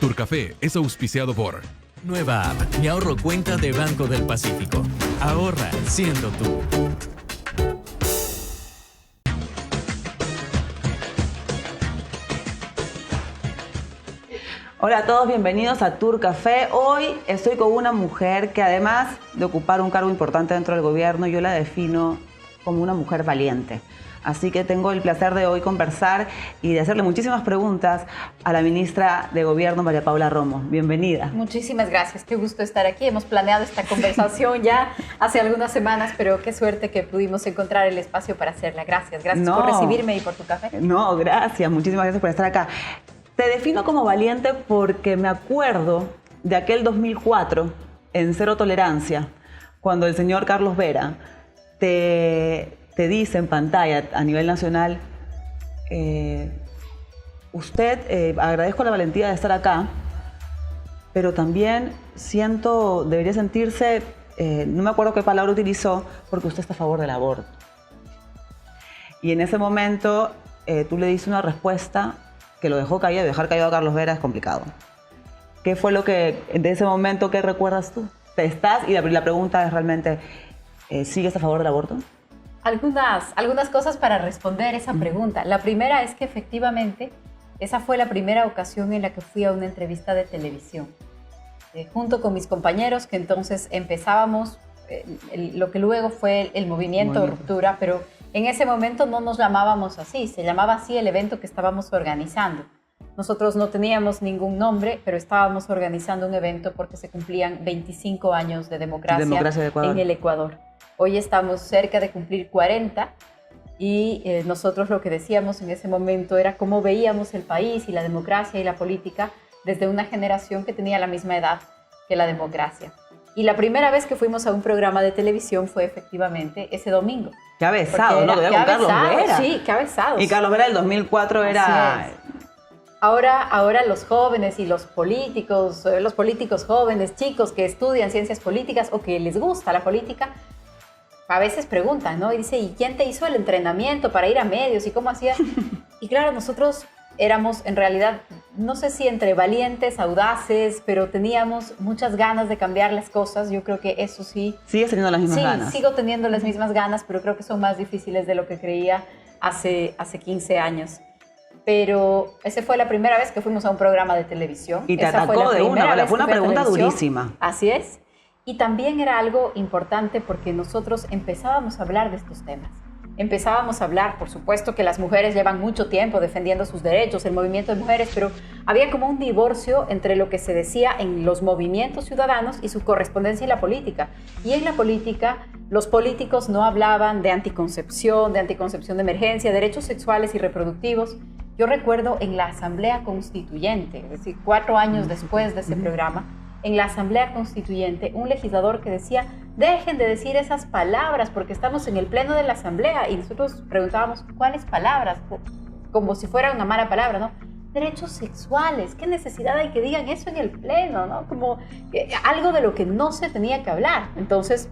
Turcafé es auspiciado por Nueva app, Mi Ahorro Cuenta de Banco del Pacífico. Ahorra siendo tú. Hola a todos, bienvenidos a Turcafé. Hoy estoy con una mujer que además de ocupar un cargo importante dentro del gobierno, yo la defino como una mujer valiente. Así que tengo el placer de hoy conversar y de hacerle muchísimas preguntas a la ministra de Gobierno, María Paula Romo. Bienvenida. Muchísimas gracias, qué gusto estar aquí. Hemos planeado esta conversación ya hace algunas semanas, pero qué suerte que pudimos encontrar el espacio para hacerla. Gracias por recibirme y por tu café. No, gracias, muchísimas gracias por estar acá. Te defino como valiente porque me acuerdo de aquel 2004 en Cero Tolerancia, cuando el señor Carlos Vera te dice en pantalla a nivel nacional, usted, agradezco la valentía de estar acá, pero también debería sentirse, no me acuerdo qué palabra utilizó, porque usted está a favor del aborto. Y en ese momento tú le diste una respuesta que lo dejó caído. Dejar caído a Carlos Vera es complicado. ¿Qué fue lo que, de ese momento, qué recuerdas tú? Y la pregunta es realmente, ¿sigues a favor del aborto? Algunas cosas para responder esa pregunta. La primera es que efectivamente esa fue la primera ocasión en la que fui a una entrevista de televisión. Junto con mis compañeros, que entonces empezábamos lo que luego fue el movimiento Ruptura, pero en ese momento no nos llamábamos así, se llamaba así el evento que estábamos organizando. Nosotros no teníamos ningún nombre, pero estábamos organizando un evento porque se cumplían 25 años de democracia en el Ecuador. Hoy estamos cerca de cumplir 40 y nosotros lo que decíamos en ese momento era cómo veíamos el país y la democracia y la política desde una generación que tenía la misma edad que la democracia. Y la primera vez que fuimos a un programa de televisión fue efectivamente ese domingo. Qué avesado, ¿no? Con Carlos Vera. Sí, qué avesados. Y Carlos Vera del 2004 era... Ahora los jóvenes y los políticos jóvenes, chicos que estudian ciencias políticas o que les gusta la política, a veces preguntan, ¿no? Y dice, ¿y quién te hizo el entrenamiento para ir a medios? ¿Y cómo hacía? Y claro, nosotros éramos en realidad, no sé si entre valientes, audaces, pero teníamos muchas ganas de cambiar las cosas. Yo creo que eso sí. ¿Sigues teniendo las mismas ganas? Sí, sigo teniendo las mismas ganas, pero creo que son más difíciles de lo que creía hace 15 años. Pero esa fue la primera vez que fuimos a un programa de televisión. Y te atacó de una, fue una pregunta durísima. Así es. Y también era algo importante porque nosotros empezábamos a hablar de estos temas. Empezábamos a hablar, por supuesto que las mujeres llevan mucho tiempo defendiendo sus derechos, el movimiento de mujeres, pero había como un divorcio entre lo que se decía en los movimientos ciudadanos y su correspondencia en la política. Y en la política, los políticos no hablaban de anticoncepción de emergencia, derechos sexuales y reproductivos. Yo recuerdo en la Asamblea Constituyente, es decir, 4 años después de ese programa, en la Asamblea Constituyente, un legislador que decía, dejen de decir esas palabras porque estamos en el pleno de la Asamblea. Y nosotros preguntábamos, ¿cuáles palabras? Como si fuera una mala palabra, ¿no? Derechos sexuales, ¿qué necesidad hay que digan eso en el pleno, ¿no? Como algo de lo que no se tenía que hablar. Entonces,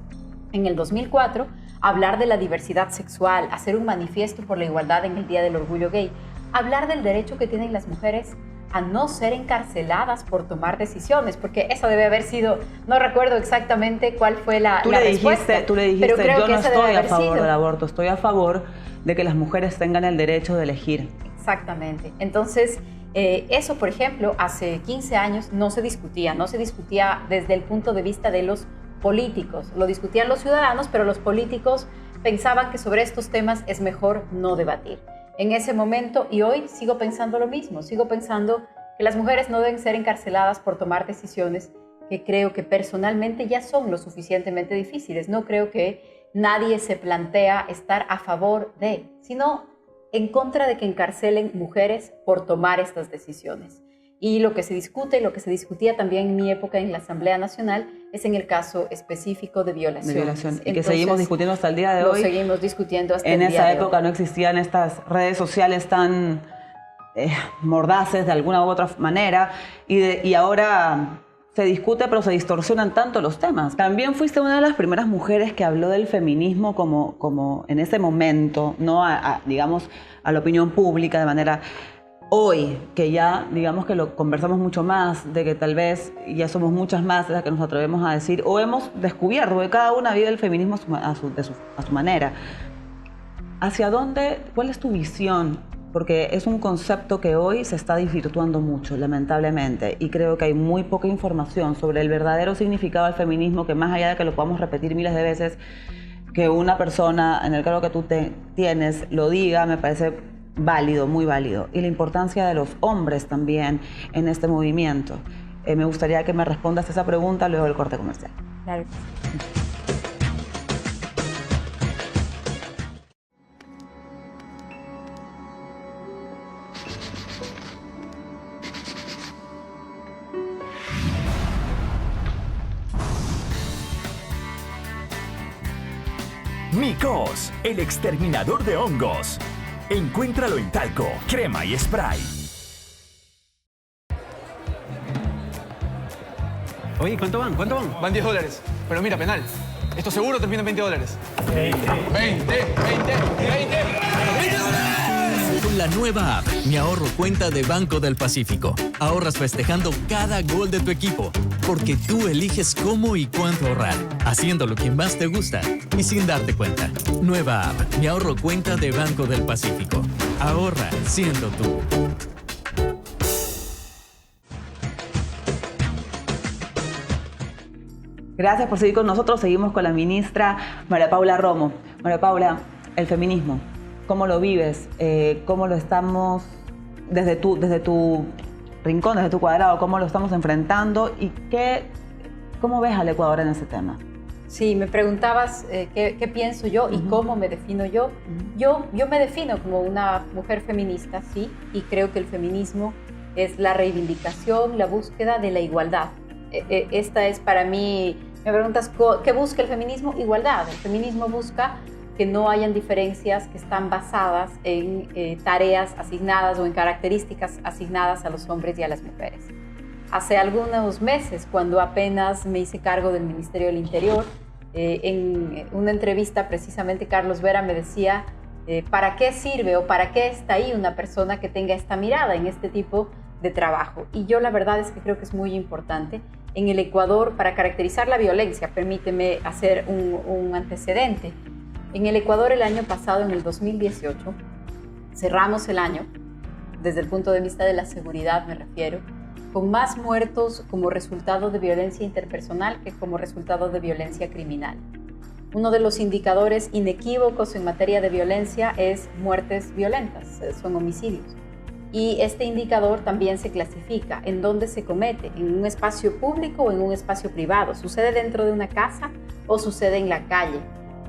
en el 2004, hablar de la diversidad sexual, hacer un manifiesto por la igualdad en el Día del Orgullo Gay, hablar del derecho que tienen las mujeres a no ser encarceladas por tomar decisiones, porque esa debe haber sido, no recuerdo exactamente cuál fue la respuesta. Tú le dijiste, pero creo yo que no estoy a favor del aborto, estoy a favor de que las mujeres tengan el derecho de elegir. Exactamente. Entonces, eso, por ejemplo, hace 15 años no se discutía desde el punto de vista de los políticos. Lo discutían los ciudadanos, pero los políticos pensaban que sobre estos temas es mejor no debatir. En ese momento, y hoy sigo pensando lo mismo, sigo pensando que las mujeres no deben ser encarceladas por tomar decisiones que creo que personalmente ya son lo suficientemente difíciles. No creo que nadie se plantea estar a favor de, sino en contra de que encarcelen mujeres por tomar estas decisiones. Y lo que se discute, y lo que se discutía también en mi época en la Asamblea Nacional, es en el caso específico de violación. Y entonces, que seguimos discutiendo hasta el día de hoy. Lo seguimos discutiendo hasta el día de hoy. En esa época no existían estas redes sociales tan mordaces de alguna u otra manera, y ahora se discute, pero se distorsionan tanto los temas. También fuiste una de las primeras mujeres que habló del feminismo como en ese momento, no digamos, a la opinión pública de manera hoy, que ya digamos que lo conversamos mucho más, de que tal vez ya somos muchas más las que nos atrevemos a decir, o hemos descubierto que cada una vive el feminismo a su manera. ¿Hacia dónde, cuál es tu visión? Porque es un concepto que hoy se está desvirtuando mucho, lamentablemente, y creo que hay muy poca información sobre el verdadero significado del feminismo, que más allá de que lo podamos repetir miles de veces, que una persona, en el cargo que tú tienes, lo diga, me parece válido, muy válido. Y la importancia de los hombres también en este movimiento. Me gustaría que me respondas esa pregunta luego del corte comercial. Claro. Micos, el exterminador de hongos. Encuéntralo en talco, crema y spray. Oye, ¿cuánto van? ¿Cuánto van? Van $10. Pero mira, penal. Esto seguro termina en $20. 20. Con la nueva app, Mi Ahorro Cuenta de Banco del Pacífico. Ahorras festejando cada gol de tu equipo, porque tú eliges cómo y cuánto ahorrar, haciendo lo que más te gusta y sin darte cuenta. Nueva app, Mi Ahorro Cuenta de Banco del Pacífico. Ahorra siendo tú. Gracias por seguir con nosotros. Seguimos con la ministra María Paula Romo. María Paula, el feminismo, ¿cómo lo vives? ¿Cómo lo estamos, desde tu rincón, desde tu cuadrado, cómo lo estamos enfrentando? ¿Y cómo ves al Ecuador en ese tema? Sí, me preguntabas qué pienso yo y cómo me defino yo. Yo me defino como una mujer feminista, sí, y creo que el feminismo es la reivindicación, la búsqueda de la igualdad. Esta es para mí, me preguntas, ¿qué busca el feminismo? Igualdad. El feminismo busca que no hayan diferencias que están basadas en tareas asignadas o en características asignadas a los hombres y a las mujeres. Hace algunos meses, cuando apenas me hice cargo del Ministerio del Interior, en una entrevista precisamente Carlos Vera me decía ¿para qué sirve o para qué está ahí una persona que tenga esta mirada en este tipo de trabajo? Y yo la verdad es que creo que es muy importante. En el Ecuador, para caracterizar la violencia, permíteme hacer un antecedente. En el Ecuador el año pasado, en el 2018, cerramos el año, desde el punto de vista de la seguridad me refiero, con más muertos como resultado de violencia interpersonal que como resultado de violencia criminal. Uno de los indicadores inequívocos en materia de violencia es muertes violentas, son homicidios. Y este indicador también se clasifica en dónde se comete, en un espacio público o en un espacio privado. ¿Sucede dentro de una casa o sucede en la calle?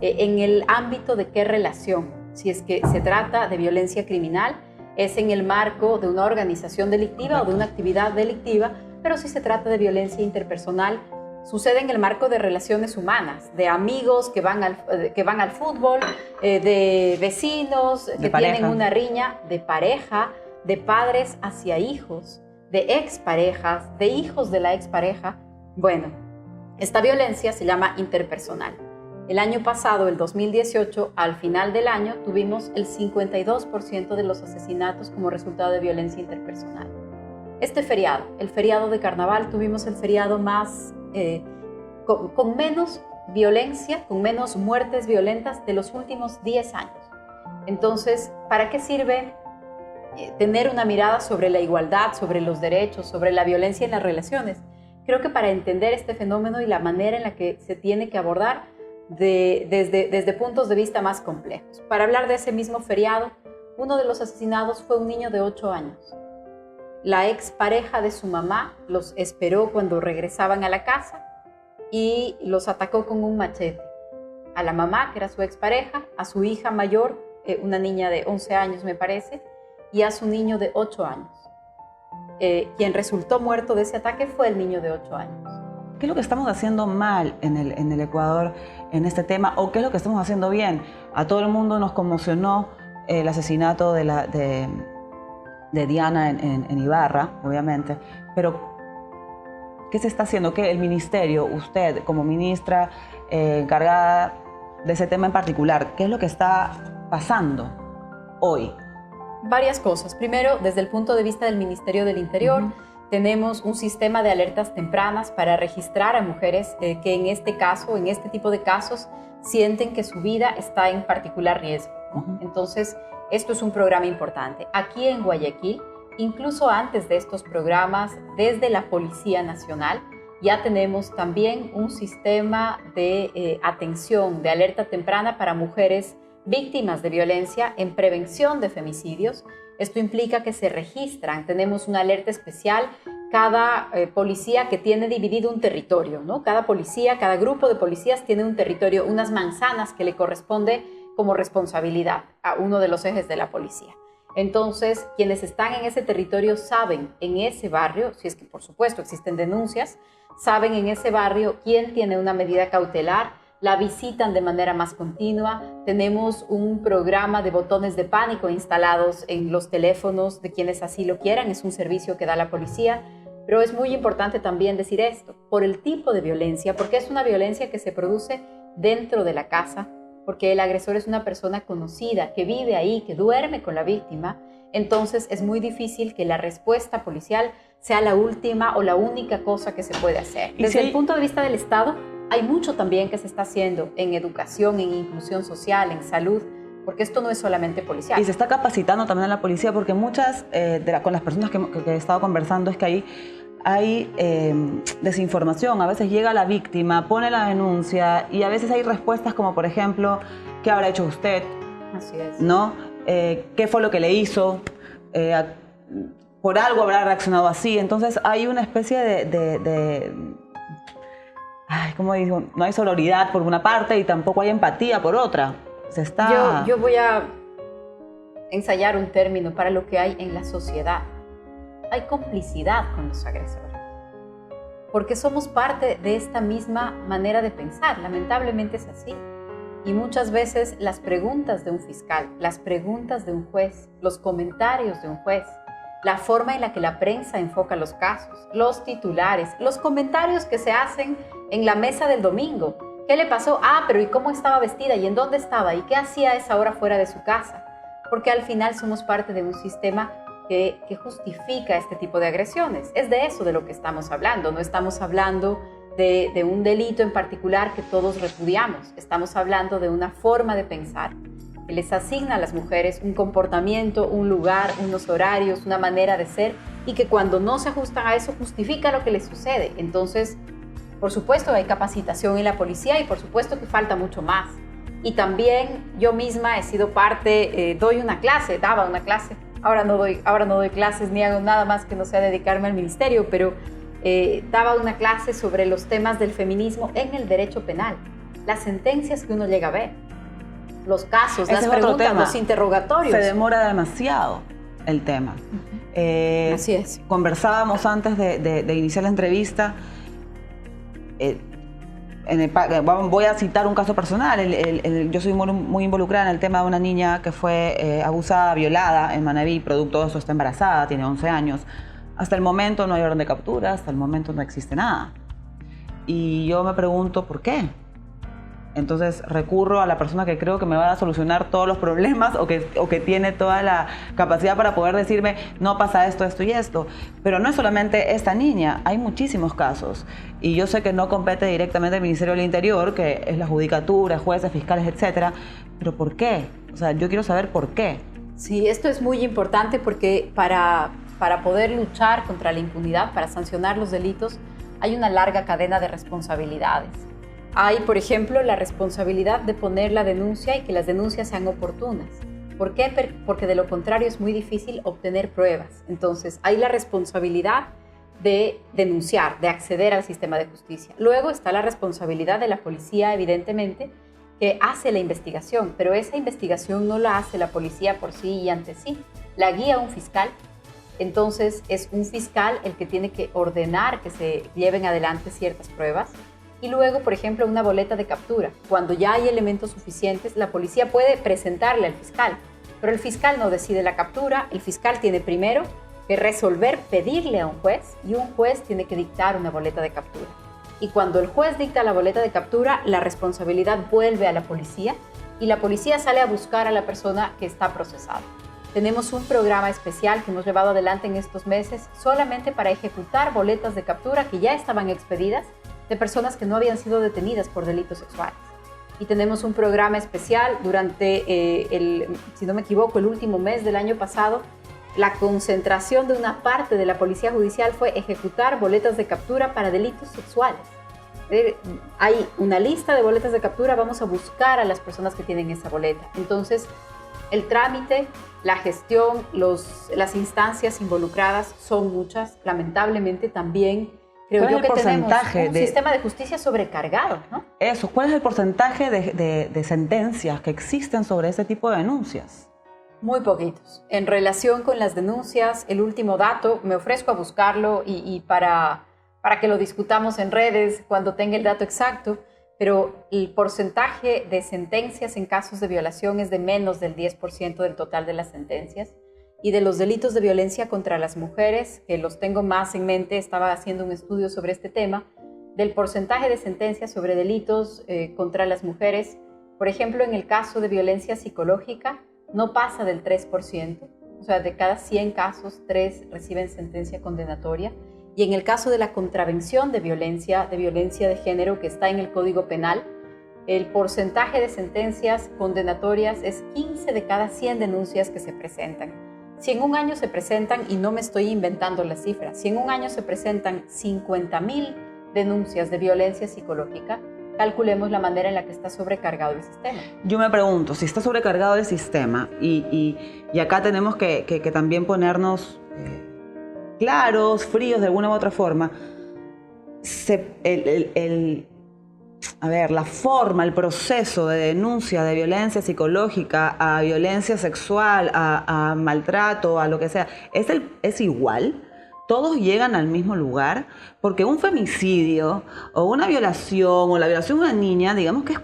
En el ámbito de qué relación. Si es que se trata de violencia criminal, es en el marco de una organización delictiva o de una actividad delictiva, pero si se trata de violencia interpersonal, sucede en el marco de relaciones humanas, de amigos que van al fútbol, de vecinos que tienen una riña, de pareja, de padres hacia hijos, de exparejas, de hijos de la expareja. Bueno, esta violencia se llama interpersonal. El año pasado, el 2018, al final del año, tuvimos el 52% de los asesinatos como resultado de violencia interpersonal. Este feriado, el feriado de Carnaval, tuvimos el feriado más, con menos violencia, con menos muertes violentas de los últimos 10 años. Entonces, ¿para qué sirve tener una mirada sobre la igualdad, sobre los derechos, sobre la violencia en las relaciones? Creo que para entender este fenómeno y la manera en la que se tiene que abordar desde puntos de vista más complejos. Para hablar de ese mismo feriado, uno de los asesinados fue un niño de 8 años. La expareja de su mamá los esperó cuando regresaban a la casa y los atacó con un machete. A la mamá, que era su expareja, a su hija mayor, una niña de 11 años me parece, y a su niño de 8 años. Quien resultó muerto de ese ataque fue el niño de 8 años. ¿Qué es lo que estamos haciendo mal en el Ecuador en este tema? ¿O qué es lo que estamos haciendo bien? A todo el mundo nos conmocionó el asesinato de Diana en Ibarra, obviamente. Pero, ¿qué se está haciendo? ¿Qué el ministerio, usted como ministra encargada de ese tema en particular, qué es lo que está pasando hoy? Varias cosas. Primero, desde el punto de vista del Ministerio del Interior, tenemos un sistema de alertas tempranas para registrar a mujeres que en este caso, en este tipo de casos, sienten que su vida está en particular riesgo, ¿no? Entonces, esto es un programa importante. Aquí en Guayaquil, incluso antes de estos programas, desde la Policía Nacional, ya tenemos también un sistema de atención, de alerta temprana para mujeres víctimas de violencia en prevención de femicidios. Esto implica que se registran, tenemos una alerta especial, cada policía que tiene dividido un territorio, ¿no? Cada policía, cada grupo de policías tiene un territorio, unas manzanas que le corresponde como responsabilidad a uno de los ejes de la policía. Entonces, quienes están en ese territorio saben en ese barrio, si es que por supuesto existen denuncias, saben en ese barrio quién tiene una medida cautelar, la visitan de manera más continua. Tenemos un programa de botones de pánico instalados en los teléfonos de quienes así lo quieran. Es un servicio que da la policía. Pero es muy importante también decir esto, por el tipo de violencia, porque es una violencia que se produce dentro de la casa, porque el agresor es una persona conocida, que vive ahí, que duerme con la víctima. Entonces es muy difícil que la respuesta policial sea la última o la única cosa que se puede hacer. Desde el punto de vista del Estado, hay mucho también que se está haciendo en educación, en inclusión social, en salud, porque esto no es solamente policial. Y se está capacitando también a la policía, porque muchas, con las personas que he estado conversando, es que ahí hay desinformación. A veces llega la víctima, pone la denuncia y a veces hay respuestas como, por ejemplo, ¿qué habrá hecho usted? Así es. ¿No? ¿Qué fue lo que le hizo? Por algo habrá reaccionado así. Entonces hay una especie como digo, no hay sororidad por una parte y tampoco hay empatía por otra. Yo voy a ensayar un término para lo que hay en la sociedad. Hay complicidad con los agresores, porque somos parte de esta misma manera de pensar. Lamentablemente es así. Y muchas veces las preguntas de un fiscal, las preguntas de un juez, los comentarios de un juez, la forma en la que la prensa enfoca los casos, los titulares, los comentarios que se hacen en la mesa del domingo. ¿Qué le pasó? Pero ¿y cómo estaba vestida? ¿Y en dónde estaba? ¿Y qué hacía a esa hora fuera de su casa? Porque al final somos parte de un sistema que justifica este tipo de agresiones. Es de eso de lo que estamos hablando. No estamos hablando de un delito en particular que todos repudiamos. Estamos hablando de una forma de pensar que les asigna a las mujeres un comportamiento, un lugar, unos horarios, una manera de ser, y que cuando no se ajustan a eso justifica lo que les sucede. Entonces, por supuesto hay capacitación en la policía y por supuesto que falta mucho más. Y también yo misma he sido parte, daba una clase, ahora no doy clases ni hago nada más que no sea dedicarme al ministerio, pero daba una clase sobre los temas del feminismo en el derecho penal, las sentencias que uno llega a ver, los casos, las preguntas, los interrogatorios. Se demora demasiado el tema. Así es. Conversábamos antes de iniciar la entrevista. Voy a citar un caso personal. Yo soy muy involucrada en el tema de una niña que fue abusada, violada en Manabí. Producto de eso está embarazada, tiene 11 años. Hasta el momento no hay orden de captura, hasta el momento no existe nada. Y yo me pregunto, ¿por qué? Entonces recurro a la persona que creo que me va a solucionar todos los problemas o que tiene toda la capacidad para poder decirme, no pasa esto, esto y esto. Pero no es solamente esta niña, hay muchísimos casos. Y yo sé que no compete directamente el Ministerio del Interior, que es la judicatura, jueces, fiscales, etcétera. Pero ¿por qué? O sea, yo quiero saber por qué. Sí, esto es muy importante porque para poder luchar contra la impunidad, para sancionar los delitos, hay una larga cadena de responsabilidades. Hay, por ejemplo, la responsabilidad de poner la denuncia y que las denuncias sean oportunas. ¿Por qué? Porque de lo contrario es muy difícil obtener pruebas. Entonces, hay la responsabilidad de denunciar, de acceder al sistema de justicia. Luego está la responsabilidad de la policía, evidentemente, que hace la investigación, pero esa investigación no la hace la policía por sí y ante sí. La guía un fiscal. Entonces, es un fiscal el que tiene que ordenar que se lleven adelante ciertas pruebas. Y luego, por ejemplo, una boleta de captura. Cuando ya hay elementos suficientes, la policía puede presentarle al fiscal, pero el fiscal no decide la captura. El fiscal tiene primero que resolver, pedirle a un juez, y un juez tiene que dictar una boleta de captura. Y cuando el juez dicta la boleta de captura, la responsabilidad vuelve a la policía y la policía sale a buscar a la persona que está procesada. tenemos un programa especial que hemos llevado adelante en estos meses solamente para ejecutar boletas de captura que ya estaban expedidas de personas que no habían sido detenidas por delitos sexuales. Y tenemos un programa especial durante, si no me equivoco, el último mes del año pasado. La concentración de una parte de la Policía Judicial fue ejecutar boletas de captura para delitos sexuales. Hay una lista de boletas de captura, vamos a buscar a las personas que tienen esa boleta. Entonces, el trámite, la gestión, las instancias involucradas son muchas. Lamentablemente también creo yo que tenemos un sistema de justicia sobrecargado, ¿no? Eso, ¿cuál es el porcentaje de sentencias que existen sobre ese tipo de denuncias? Muy poquitos. En relación con las denuncias, el último dato, me ofrezco a buscarlo y para que lo discutamos en redes cuando tenga el dato exacto, pero el porcentaje de sentencias en casos de violación es de menos del 10% del total de las sentencias. Y de los delitos de violencia contra las mujeres, que los tengo más en mente, estaba haciendo un estudio sobre este tema, del porcentaje de sentencias sobre delitos contra las mujeres, por ejemplo, en el caso de violencia psicológica, no pasa del 3%, o sea, de cada 100 casos, 3 reciben sentencia condenatoria. Y en el caso de la contravención de violencia de género que está en el Código Penal, el porcentaje de sentencias condenatorias es 15 de cada 100 denuncias que se presentan. Si en un año se presentan, y no me estoy inventando las cifras, si en un año se presentan 50,000 denuncias de violencia psicológica, calculemos la manera en la que está sobrecargado el sistema. Yo me pregunto, si está sobrecargado el sistema, y acá tenemos que también ponernos claros, fríos de alguna u otra forma, la forma, el proceso de denuncia de violencia psicológica a violencia sexual, a maltrato, a lo que sea, ¿es igual? ¿Todos llegan al mismo lugar? Porque un femicidio o una violación o la violación de una niña, digamos que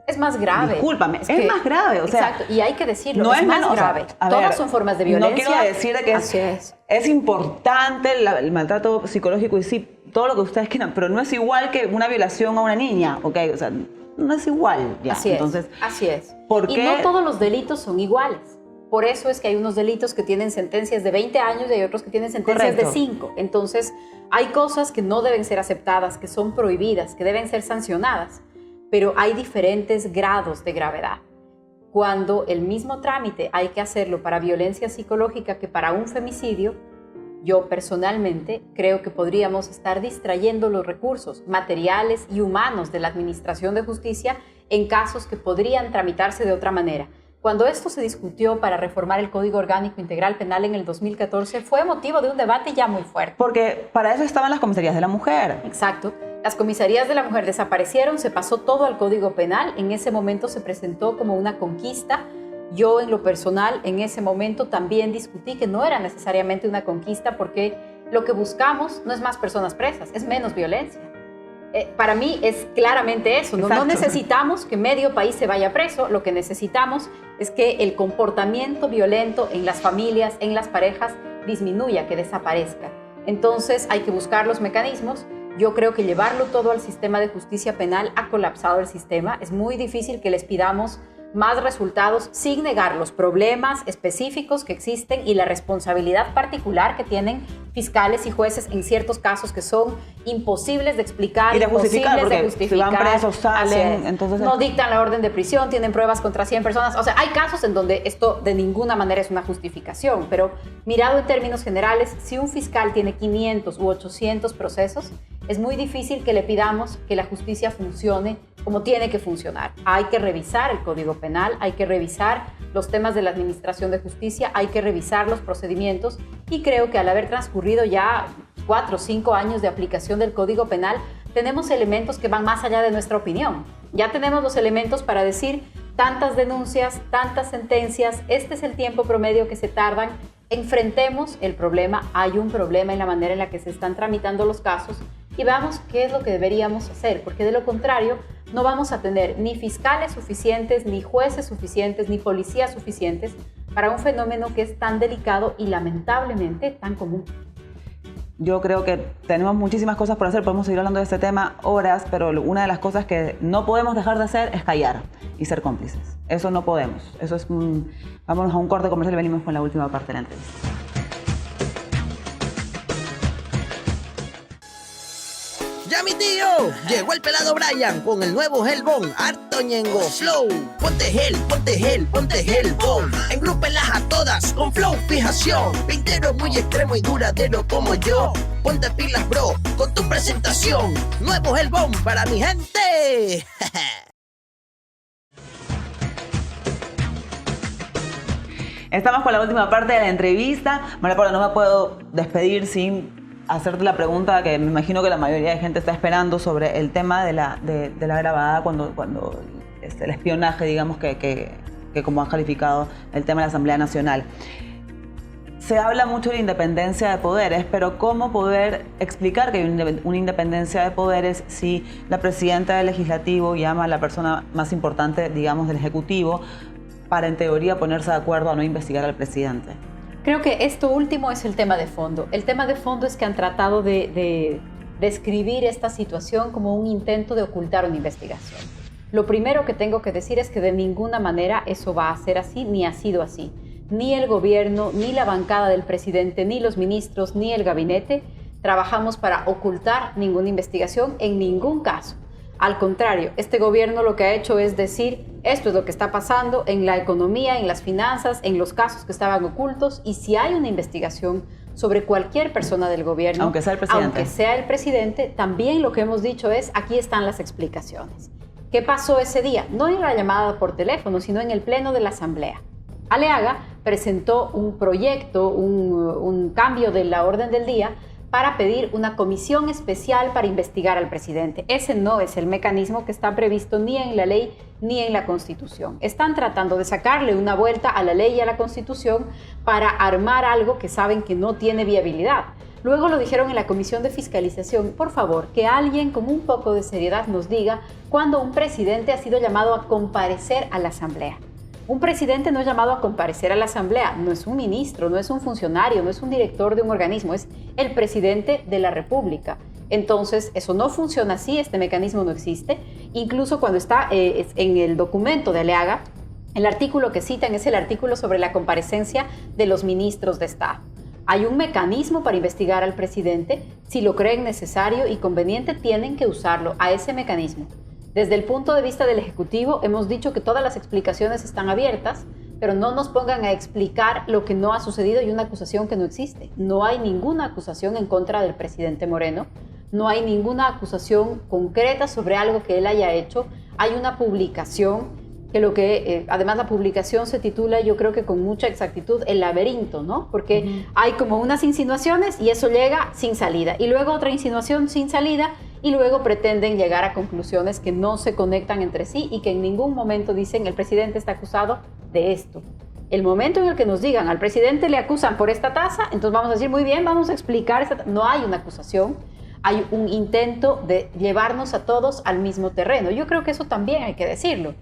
es más grave. Discúlpame, es más grave. O sea, exacto, y hay que decirlo, no es más grave. Todas son formas de violencia. No quiero decir que es importante el maltrato psicológico y sí, todo lo que ustedes quieran, pero no es igual que una violación a una niña, ¿ok? O sea, no es igual ya. Así es. ¿Por qué? Y no todos los delitos son iguales. Por eso es que hay unos delitos que tienen sentencias de 20 años y hay otros que tienen sentencias de 5. Entonces, hay cosas que no deben ser aceptadas, que son prohibidas, que deben ser sancionadas, pero hay diferentes grados de gravedad. Cuando el mismo trámite hay que hacerlo para violencia psicológica que para un femicidio, yo personalmente creo que podríamos estar distrayendo los recursos materiales y humanos de la Administración de Justicia en casos que podrían tramitarse de otra manera. Cuando esto se discutió para reformar el Código Orgánico Integral Penal en el 2014, fue motivo de un debate ya muy fuerte. Porque para eso estaban las comisarías de la mujer. Exacto. Las comisarías de la mujer desaparecieron, se pasó todo al Código Penal. En ese momento se presentó como una conquista. Yo, en lo personal, en ese momento también discutí que no era necesariamente una conquista porque lo que buscamos no es más personas presas, es menos violencia. Para mí es claramente eso, ¿no? No necesitamos que medio país se vaya preso, lo que necesitamos es que el comportamiento violento en las familias, en las parejas, disminuya, que desaparezca. Entonces hay que buscar los mecanismos. Yo creo que llevarlo todo al sistema de justicia penal ha colapsado el sistema. Es muy difícil que les pidamos más resultados sin negar los problemas específicos que existen y la responsabilidad particular que tienen fiscales y jueces en ciertos casos que son imposibles de explicar, y de justificar, porque si van presos, salen, entonces no dictan la orden de prisión, tienen pruebas contra 100 personas. O sea, hay casos en donde esto de ninguna manera es una justificación, pero mirado en términos generales, si un fiscal tiene 500 u 800 procesos, es muy difícil que le pidamos que la justicia funcione como tiene que funcionar. Hay que revisar el Código Penal, hay que revisar los temas de la Administración de Justicia, hay que revisar los procedimientos y creo que al haber transcurrido ya 4 o 5 años de aplicación del Código Penal, tenemos elementos que van más allá de nuestra opinión. Ya tenemos los elementos para decir tantas denuncias, tantas sentencias, este es el tiempo promedio que se tardan. Enfrentemos el problema, hay un problema en la manera en la que se están tramitando los casos y veamos qué es lo que deberíamos hacer, porque de lo contrario no vamos a tener ni fiscales suficientes, ni jueces suficientes, ni policías suficientes para un fenómeno que es tan delicado y lamentablemente tan común. Yo creo que tenemos muchísimas cosas por hacer, podemos seguir hablando de este tema horas, pero una de las cosas que no podemos dejar de hacer es callar y ser cómplices. Eso no podemos. Eso es vámonos a un corte comercial y venimos con la última parte de la entrevista. ¡Ya mi tío! Llegó el pelado Brian con el nuevo Hellbone, harto ñengo flow. Ponte gel, ponte gel, ponte Hellbone. Engrúpelas a todas con flow fijación. Pintero muy extremo y duradero como yo. Ponte pilas bro, con tu presentación. Nuevo Hellbone para mi gente. Estamos con la última parte de la entrevista. María Paula, no me puedo despedir sin hacerte la pregunta que me imagino que la mayoría de gente está esperando sobre el tema de la grabada cuando el espionaje, digamos, que como han calificado el tema de la Asamblea Nacional. Se habla mucho de la independencia de poderes, pero ¿cómo poder explicar que hay una independencia de poderes si la presidenta del Legislativo llama a la persona más importante, digamos, del Ejecutivo para, en teoría, ponerse de acuerdo a no investigar al presidente? Creo que esto último es el tema de fondo. El tema de fondo es que han tratado de describir esta situación como un intento de ocultar una investigación. Lo primero que tengo que decir es que de ninguna manera eso va a ser así, ni ha sido así. Ni el gobierno, ni la bancada del presidente, ni los ministros, ni el gabinete trabajamos para ocultar ninguna investigación en ningún caso. Al contrario, este gobierno lo que ha hecho es decir, esto es lo que está pasando en la economía, en las finanzas, en los casos que estaban ocultos, y si hay una investigación sobre cualquier persona del gobierno, aunque sea el presidente, también lo que hemos dicho es, aquí están las explicaciones. ¿Qué pasó ese día? No en la llamada por teléfono, sino en el pleno de la Asamblea. Aleaga presentó un proyecto, un cambio de la orden del día, para pedir una comisión especial para investigar al presidente. Ese no es el mecanismo que está previsto ni en la ley ni en la Constitución. Están tratando de sacarle una vuelta a la ley y a la Constitución para armar algo que saben que no tiene viabilidad. Luego lo dijeron en la Comisión de Fiscalización. Por favor, que alguien con un poco de seriedad nos diga cuándo un presidente ha sido llamado a comparecer a la Asamblea. Un presidente no es llamado a comparecer a la Asamblea, no es un ministro, no es un funcionario, no es un director de un organismo, es el presidente de la República. Entonces, eso no funciona así, este mecanismo no existe. Incluso cuando está en el documento de Aleaga, el artículo que citan es el artículo sobre la comparecencia de los ministros de Estado. Hay un mecanismo para investigar al presidente, si lo creen necesario y conveniente, tienen que usarlo, a ese mecanismo. Desde el punto de vista del Ejecutivo, hemos dicho que todas las explicaciones están abiertas, pero no nos pongan a explicar lo que no ha sucedido y una acusación que no existe. No hay ninguna acusación en contra del presidente Moreno, no hay ninguna acusación concreta sobre algo que él haya hecho. Hay una publicación que además la publicación se titula, yo creo que con mucha exactitud, El laberinto, ¿no? Porque hay como unas insinuaciones y eso llega sin salida. Y luego otra insinuación sin salida y luego pretenden llegar a conclusiones que no se conectan entre sí y que en ningún momento dicen el presidente está acusado de esto. El momento en el que nos digan al presidente le acusan por esta tasa, entonces vamos a decir muy bien, vamos a explicar, no hay una acusación, hay un intento de llevarnos a todos al mismo terreno. Yo creo que eso también hay que decirlo.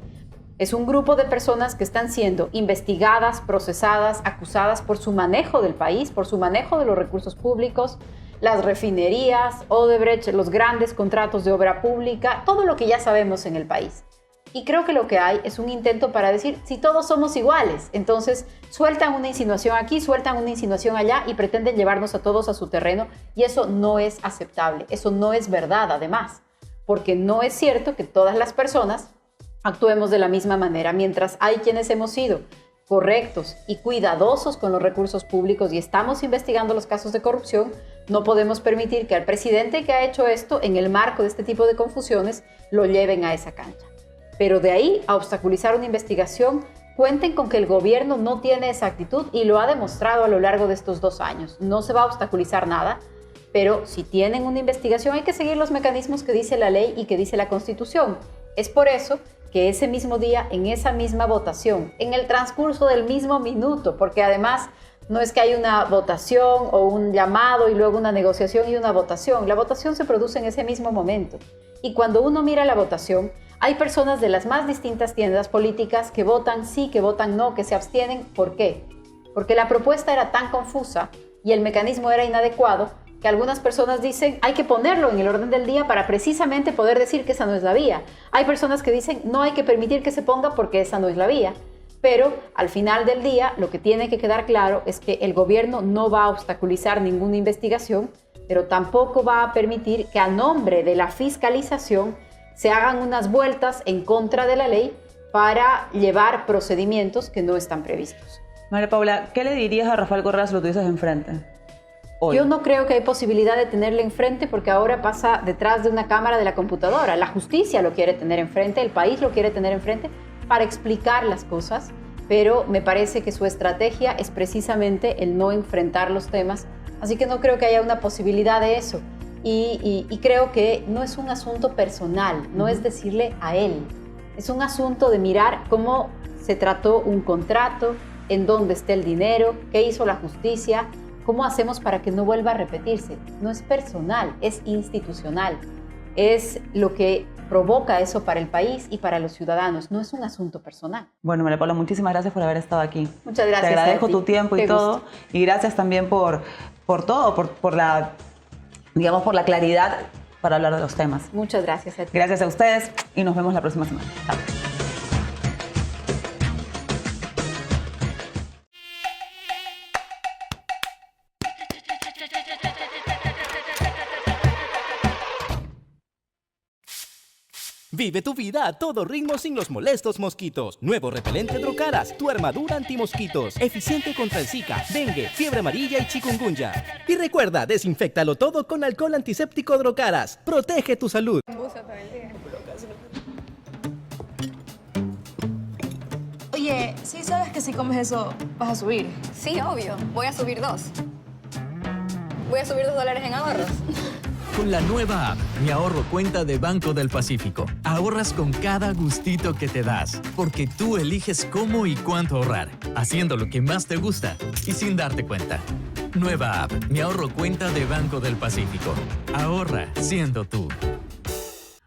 Es un grupo de personas que están siendo investigadas, procesadas, acusadas por su manejo del país, por su manejo de los recursos públicos, las refinerías, Odebrecht, los grandes contratos de obra pública, todo lo que ya sabemos en el país. Y creo que lo que hay es un intento para decir, si todos somos iguales, entonces sueltan una insinuación aquí, sueltan una insinuación allá y pretenden llevarnos a todos a su terreno, y eso no es aceptable, eso no es verdad además, porque no es cierto que todas las personas actuemos de la misma manera. Mientras hay quienes hemos sido correctos y cuidadosos con los recursos públicos y estamos investigando los casos de corrupción, no podemos permitir que al presidente que ha hecho esto, en el marco de este tipo de confusiones, lo lleven a esa cancha. Pero de ahí a obstaculizar una investigación, cuenten con que el gobierno no tiene esa actitud y lo ha demostrado a lo largo de estos 2 años. No se va a obstaculizar nada, pero si tienen una investigación hay que seguir los mecanismos que dice la ley y que dice la Constitución. Es por eso que ese mismo día, en esa misma votación, en el transcurso del mismo minuto, porque además no es que hay una votación o un llamado y luego una negociación y una votación. La votación se produce en ese mismo momento. Y cuando uno mira la votación, hay personas de las más distintas tiendas políticas que votan sí, que votan no, que se abstienen. ¿Por qué? Porque la propuesta era tan confusa y el mecanismo era inadecuado que algunas personas dicen hay que ponerlo en el orden del día para precisamente poder decir que esa no es la vía. Hay personas que dicen no hay que permitir que se ponga porque esa no es la vía. Pero al final del día lo que tiene que quedar claro es que el gobierno no va a obstaculizar ninguna investigación, pero tampoco va a permitir que a nombre de la fiscalización se hagan unas vueltas en contra de la ley para llevar procedimientos que no están previstos. María Paula, ¿qué le dirías a Rafael Correa si lo tuvieses enfrente? Hoy. Yo no creo que hay posibilidad de tenerle enfrente porque ahora pasa detrás de una cámara de la computadora. La justicia lo quiere tener enfrente, el país lo quiere tener enfrente para explicar las cosas, pero me parece que su estrategia es precisamente el no enfrentar los temas, así que no creo que haya una posibilidad de eso. Y creo que no es un asunto personal, no es decirle a él, es un asunto de mirar cómo se trató un contrato, en dónde está el dinero, qué hizo la justicia, cómo hacemos para que no vuelva a repetirse. No es personal, es institucional, es lo que provoca eso para el país y para los ciudadanos, no es un asunto personal. Bueno, María Paula, muchísimas gracias por haber estado aquí. Muchas gracias. Te agradezco a ti. tu tiempo y Qué todo. gusto. Y gracias también por todo, por la, digamos, por la claridad para hablar de los temas. Muchas gracias a ti. Gracias a ustedes y nos vemos la próxima semana. Chao. Vive tu vida a todo ritmo sin los molestos mosquitos. Nuevo repelente Drocaras, tu armadura antimosquitos. Eficiente contra el Zika, dengue, fiebre amarilla y chikungunya. Y recuerda, desinféctalo todo con alcohol antiséptico Drocaras. Protege tu salud. Oye, ¿sí sabes que si comes eso vas a subir? Sí, obvio. Voy a subir 2. Voy a subir $2 en ahorros. Con la nueva app, Mi Ahorro Cuenta de Banco del Pacífico, ahorras con cada gustito que te das, porque tú eliges cómo y cuánto ahorrar, haciendo lo que más te gusta y sin darte cuenta. Nueva app, Mi Ahorro Cuenta de Banco del Pacífico. Ahorra siendo tú.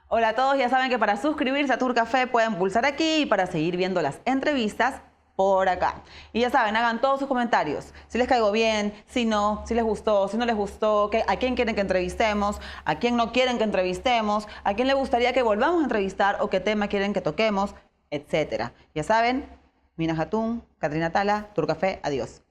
Hola a todos, ya saben que para suscribirse a Turcafé pueden pulsar aquí y para seguir viendo las entrevistas por acá. Y ya saben, hagan todos sus comentarios. Si les caigo bien, si no, si les gustó, si no les gustó, a quién quieren que entrevistemos, a quién no quieren que entrevistemos, a quién le gustaría que volvamos a entrevistar o qué tema quieren que toquemos, etc. Ya saben, Mina Jatún, Catrina Tala, Turcafé, adiós.